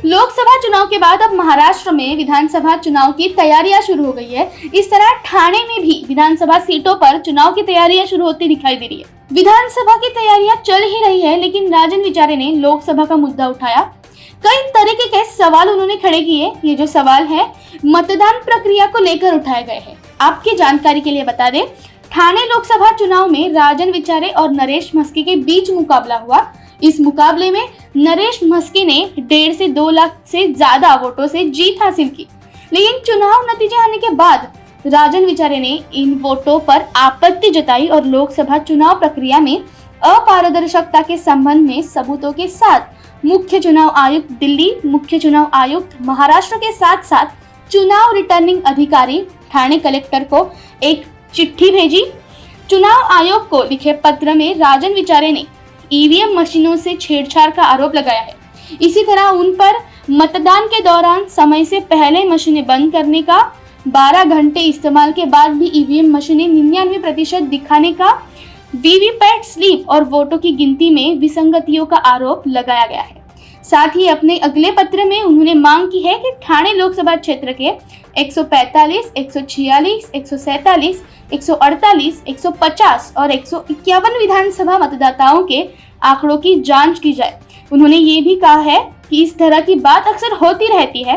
लोकसभा चुनाव के बाद अब महाराष्ट्र में विधानसभा चुनाव की तैयारियां शुरू हो गई है। इस तरह ठाणे में भी विधानसभा सीटों पर चुनाव की तैयारियां शुरू होती दिखाई दे रही है। विधानसभा की तैयारियां चल ही रही है, लेकिन राजन विचारे ने लोकसभा का मुद्दा उठाया। कई तरीके के सवाल उन्होंने खड़े किए। ये जो सवाल है मतदान प्रक्रिया को लेकर उठाए गए हैं। आपकी जानकारी के लिए बता दें, ठाणे लोकसभा चुनाव में राजन विचारे और नरेश म्हस्के के बीच मुकाबला हुआ। इस मुकाबले में नरेश म्हस्के ने 1.5 से 2 लाख से ज्यादा वोटों से जीत हासिल की, लेकिन चुनाव नतीजे आने के बाद राजन विचारे ने इन वोटों पर आपत्ति जताई और लोकसभा चुनाव प्रक्रिया में अपारदर्शिता के संबंध में सबूतों के साथ मुख्य चुनाव आयुक्त दिल्ली, मुख्य चुनाव आयुक्त महाराष्ट्र के साथ साथ चुनाव रिटर्निंग अधिकारी ठाणे कलेक्टर को एक चिट्ठी भेजी। चुनाव आयोग को लिखे पत्र में राजन विचारे ने ईवीएम मशीनों से छेड़छाड़ का आरोप लगाया है। इसी तरह उन पर मतदान के दौरान समय से पहले मशीनें बंद करने का, 12 घंटे इस्तेमाल के बाद भी ईवीएम मशीनें 99% दिखाने का, वीवीपैट स्लिप और वोटों की गिनती में विसंगतियों का आरोप लगाया गया है। साथ ही अपने अगले पत्र में उन्होंने मांग की है कि ठाणे लोकसभा क्षेत्र के 145, 146, 147, 148, 150 और 151 विधानसभा मतदाताओं के आंकड़ों की जांच की जाए। उन्होंने ये भी कहा है कि इस तरह की बात अक्सर होती रहती है।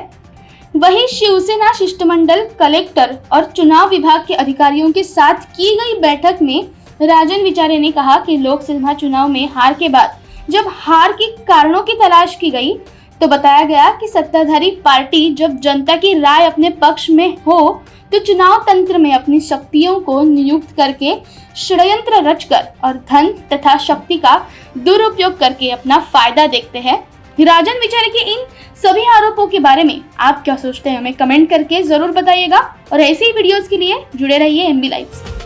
वहीं शिवसेना शिष्टमंडल कलेक्टर और चुनाव विभाग के अधिकारियों के साथ की गई बैठक में राजन विचारे ने कहा कि लोकसभा चुनाव में हार के बाद जब हार के कारणों की तलाश की गई तो बताया गया कि सत्ताधारी पार्टी जब जनता की राय अपने पक्ष में हो तो चुनाव तंत्र में अपनी शक्तियों को नियुक्त करके षड्यंत्र रचकर और धन तथा शक्ति का दुरुपयोग करके अपना फायदा देखते हैं। राजन विचारे के इन सभी आरोपों के बारे में आप क्या सोचते हैं, हमें कमेंट करके जरूर बताइएगा और ऐसी ही वीडियोस के लिए जुड़े रहिए MB लाइव से।